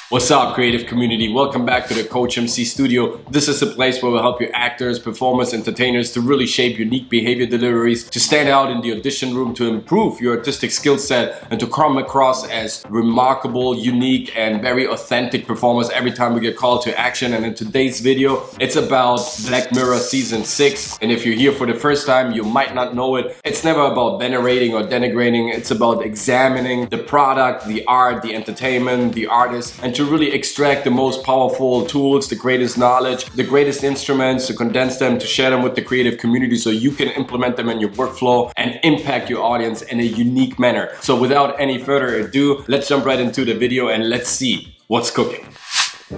What's up, creative community? Welcome back to the Coach MC studio. This is a place where we'll help you actors, performers, entertainers to really shape unique behavior deliveries, to stand out in the audition room, to improve your artistic skill set, and to come across as remarkable, unique, and very authentic performers every time we get called to action. And in today's video, it's about Black Mirror Season 6. And if you're here for the first time, you might not know it. It's never about venerating or denigrating. It's about examining the product, the art, the entertainment, the artist, and to really extract the most powerful tools, the greatest knowledge, the greatest instruments, to condense them, to share them with the creative community so you can implement them in your workflow and impact your audience in a unique manner. So without any further ado, let's jump right into the video and let's see what's cooking.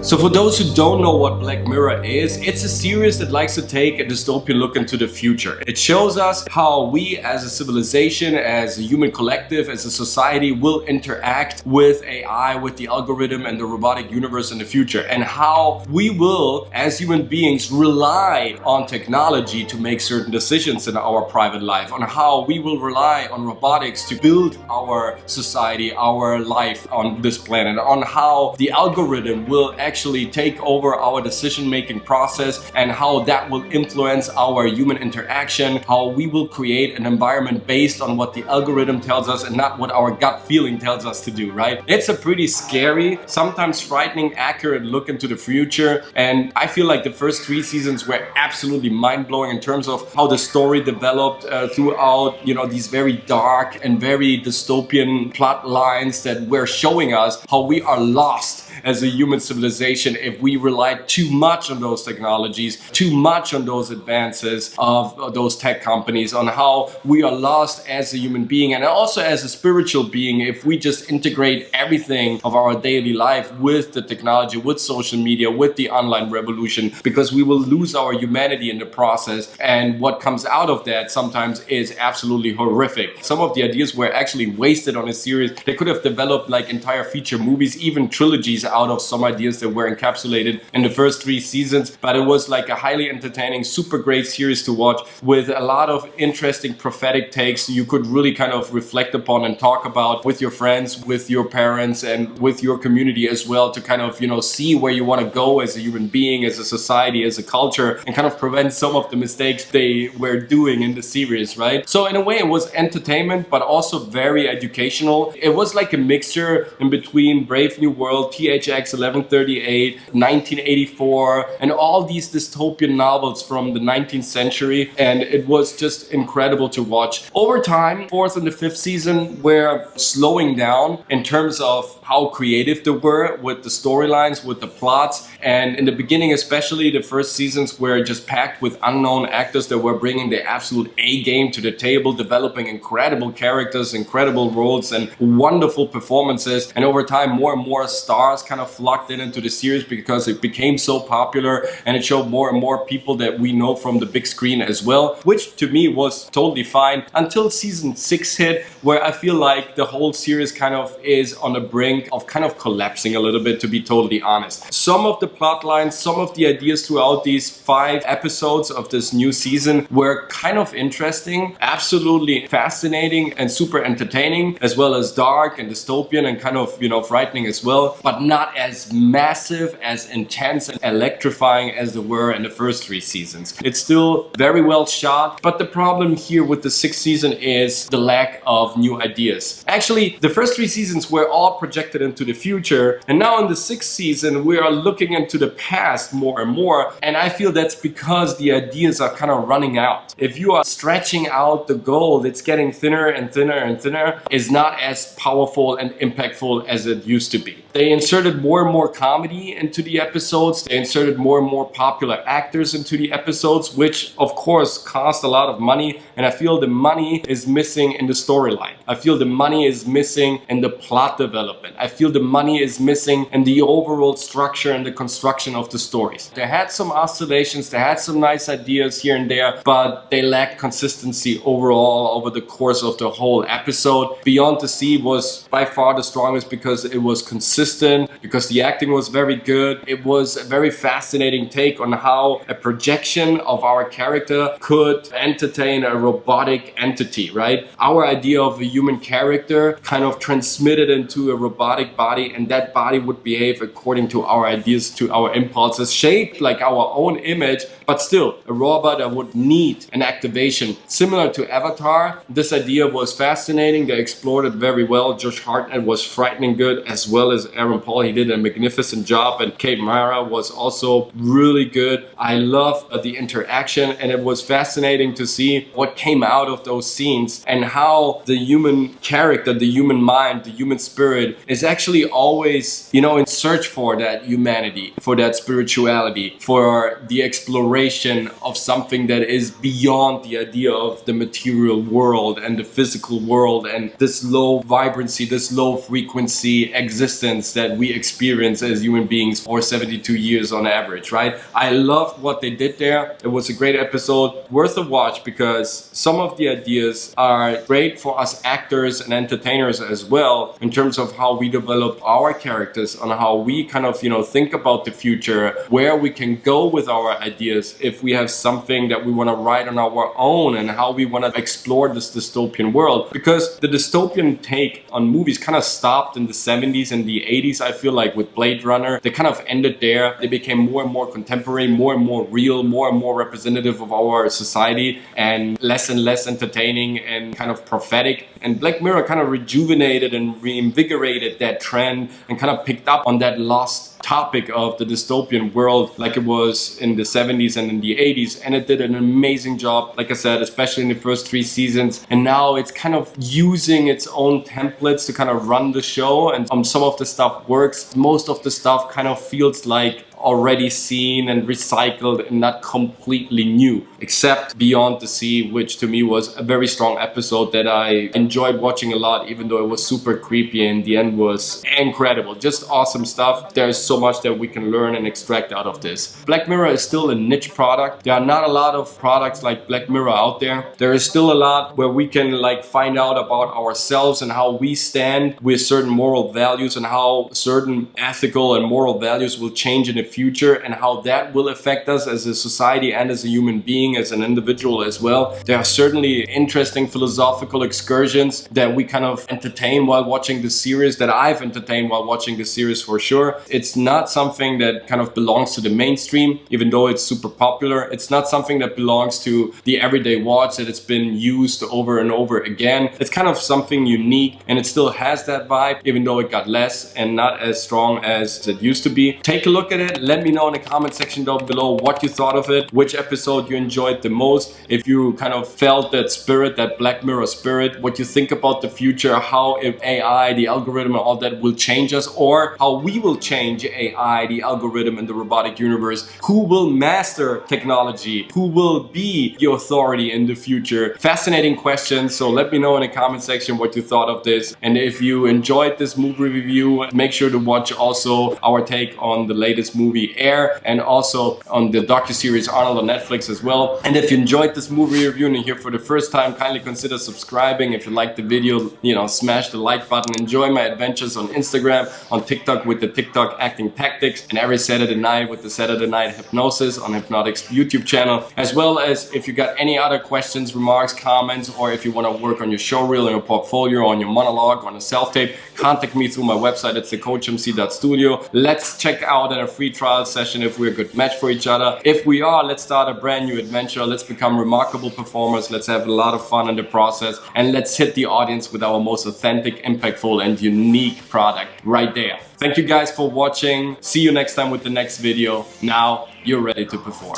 So for those who don't know what Black Mirror is, it's a series that likes to take a dystopian look into the future. It shows us how we as a civilization, as a human collective, as a society will interact with AI, with the algorithm and the robotic universe in the future, and how we will, as human beings, rely on technology to make certain decisions in our private life, on how we will rely on robotics to build our society, our life on this planet, on how the algorithm will actually take over our decision-making process and how that will influence our human interaction, how we will create an environment based on what the algorithm tells us and not what our gut feeling tells us to do, right? It's a pretty scary, sometimes frightening, accurate look into the future, and I feel like the first 3 seasons were absolutely mind-blowing in terms of how the story developed throughout, these very dark and very dystopian plot lines that were showing us how we are lost as a human civilization if we rely too much on those technologies, too much on those advances of those tech companies, on how we are lost as a human being and also as a spiritual being if we just integrate everything of our daily life with the technology, with social media, with the online revolution, because we will lose our humanity in the process. And what comes out of that sometimes is absolutely horrific. Some of the ideas were actually wasted on a series. They could have developed like entire feature movies, even trilogies out of some ideas that were encapsulated in the first 3 seasons, but it was like a highly entertaining, super great series to watch with a lot of interesting prophetic takes you could really kind of reflect upon and talk about with your friends, with your parents, and with your community as well, to kind of, see where you want to go as a human being, as a society, as a culture, and kind of prevent some of the mistakes they were doing in the series, right? So in a way it was entertainment, but also very educational. It was like a mixture in between Brave New World, THX 1138, 1984, and all these dystopian novels from the 19th century, and it was just incredible to watch. Over time, 4th and the 5th season were slowing down in terms of how creative they were with the storylines, with the plots, and in the beginning especially, the first seasons were just packed with unknown actors that were bringing their absolute A game to the table, developing incredible characters, incredible roles, and wonderful performances. And over time, more and more stars kind of flocked into the series because it became so popular and it showed more and more people that we know from the big screen as well, which to me was totally fine until season 6 hit, where I feel like the whole series kind of is on the brink of kind of collapsing a little bit, to be totally honest. Some of the plot lines, some of the ideas throughout these 5 episodes of this new season were kind of interesting, absolutely fascinating and super entertaining, as well as dark and dystopian and kind of, frightening as well, but not as massive, as intense and electrifying as they were in the first 3 seasons. It's still very well shot, but the problem here with the 6th season is the lack of new ideas. Actually, the first 3 seasons were all projected into the future, and now in the 6th season we are looking into the past more and more, and I feel that's because the ideas are kind of running out. If you are stretching out the goal, it's getting thinner and thinner and thinner, is not as powerful and impactful as it used to be. They inserted more and more comedy into the episodes. They inserted more and more popular actors into the episodes, which of course cost a lot of money. And I feel the money is missing in the storyline. I feel the money is missing in the plot development. I feel the money is missing in the overall structure and the construction of the stories. They had some oscillations, they had some nice ideas here and there, but they lacked consistency overall over the course of the whole episode. Beyond the Sea was by far the strongest because it was consistent consistent, because the acting was very good. It was a very fascinating take on how a projection of our character could entertain a robotic entity, right? Our idea of a human character kind of transmitted into a robotic body, and that body would behave according to our ideas, to our impulses, shaped like our own image, but still a robot that would need an activation. Similar to Avatar, this idea was fascinating. They explored it very well. Josh Hartnett was frightening good, as well as Aaron Paul. He did a magnificent job, and Kate Mara was also really good. I love the interaction, and it was fascinating to see what came out of those scenes and how the human character, the human mind, the human spirit is actually always, in search for that humanity, for that spirituality, for the exploration of something that is beyond the idea of the material world and the physical world and this low vibrancy, this low frequency existence that we experience as human beings for 72 years on average, right? I loved what they did there. It was a great episode, worth a watch, because some of the ideas are great for us actors and entertainers as well, in terms of how we develop our characters, on how we kind of, think about the future, where we can go with our ideas if we have something that we want to write on our own, and how we want to explore this dystopian world. Because the dystopian take on movies kind of stopped in the 70s and the 80s, I feel like, with Blade Runner. They kind of ended there. They became more and more contemporary, more and more real, more and more representative of our society, and less entertaining and kind of prophetic. And Black Mirror kind of rejuvenated and reinvigorated that trend and kind of picked up on that lost topic of the dystopian world like it was in the 70s and in the 80s, and it did an amazing job, like I said, especially in the first 3 seasons. And now it's kind of using its own templates to kind of run the show, and some of the stuff works. Most of the stuff kind of feels like already seen and recycled and not completely new, except Beyond the Sea, which to me was a very strong episode that I enjoyed watching a lot, even though it was super creepy, and the end was incredible. Just awesome stuff. There's so much that we can learn and extract out of this. Black Mirror is still a niche product. There are not a lot of products like Black Mirror out there. There is still a lot where we can find out about ourselves and how we stand with certain moral values, and how certain ethical and moral values will change in the future, and how that will affect us as a society and as a human being, as an individual as well. There are certainly interesting philosophical excursions that we kind of entertain while watching the series, that I've entertained while watching the series for sure. It's not something that kind of belongs to the mainstream, even though it's super popular. It's not something that belongs to the everyday watch, that it's been used over and over again. It's kind of something unique, and it still has that vibe, even though it got less and not as strong as it used to be. Take a look at it. Let me know in the comment section down below what you thought of it, which episode you enjoyed the most, if you kind of felt that spirit, that Black Mirror spirit, what you think about the future, how AI, the algorithm and all that will change us, or how we will change AI, the algorithm and the robotic universe. Who will master technology? Who will be the authority in the future? Fascinating questions, so let me know in the comment section what you thought of this. And if you enjoyed this movie review, make sure to watch also our take on the latest movie Air, and also on the docuseries Arnold on Netflix as well. And if you enjoyed this movie review and you're here for the first time, kindly consider subscribing. If you liked the video, smash the like button. Enjoy my adventures on Instagram, on TikTok with the TikTok acting tactics, and every Saturday night with the Saturday Night Hypnosis on Hypnotic's YouTube channel. As well as if you got any other questions, remarks, comments, or if you want to work on your showreel, on your portfolio, on your monologue, on a self-tape, contact me through my website. It's thecoachmc.studio. Let's check out a free trial session if we're a good match for each other. If we are, let's start a brand new adventure. Let's become remarkable performers. Let's have a lot of fun in the process, and let's hit the audience with our most authentic, impactful, and unique product right there. Thank you guys for watching. See you next time with the next video. Now you're ready to perform.